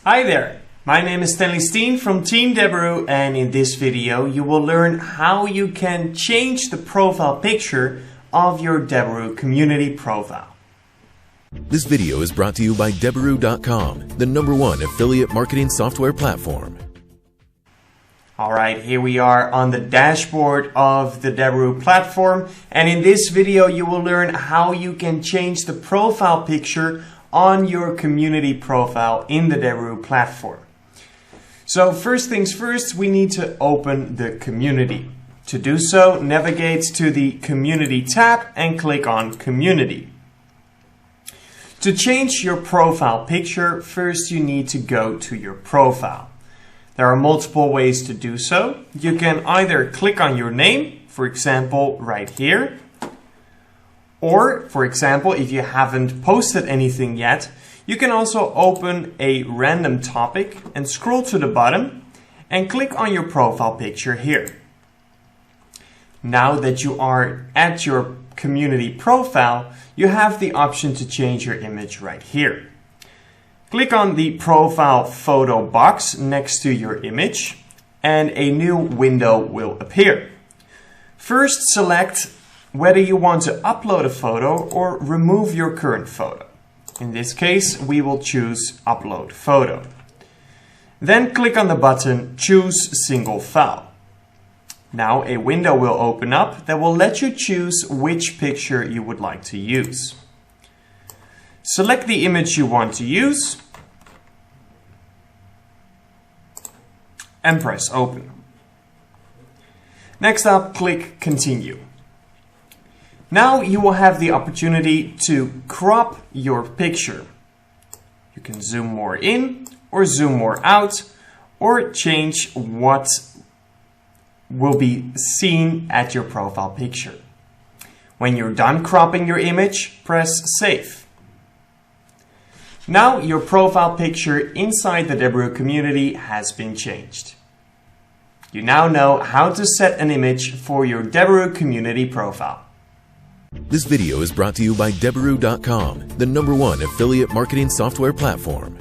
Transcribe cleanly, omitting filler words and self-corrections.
Hi there, my name is Stanley Steen from Team Deberoo, and in this video you will learn how you can change the profile picture of your Deberoo Community profile. This video is brought to you by Deberoo.com, the #1 affiliate marketing software platform. Alright, here we are on the dashboard of the Deberoo platform, and in this video you will learn how you can change the profile picture on your community profile in the Deberoo platform. So first things first, we need to open the community. To do so, navigate to the Community tab and click on Community. To change your profile picture, first you need to go to your profile. There are multiple ways to do so. You can either click on your name, for example, right here. Or, for example, if you haven't posted anything yet, you can also open a random topic and scroll to the bottom and click on your profile picture here. Now that you are at your community profile, you have the option to change your image right here. Click on the profile photo box next to your image and a new window will appear. First, select whether you want to upload a photo or remove your current photo. In this case, we will choose Upload Photo. Then click on the button Choose Single File. Now a window will open up that will let you choose which picture you would like to use. Select the image you want to use and press Open. Next up, click Continue. Now you will have the opportunity to crop your picture. You can zoom more in or zoom more out or change what will be seen at your profile picture. When you're done cropping your image, press Save. Now your profile picture inside the Deberoo community has been changed. You now know how to set an image for your Deberoo community profile. This video is brought to you by Deberoo.com, the #1 affiliate marketing software platform.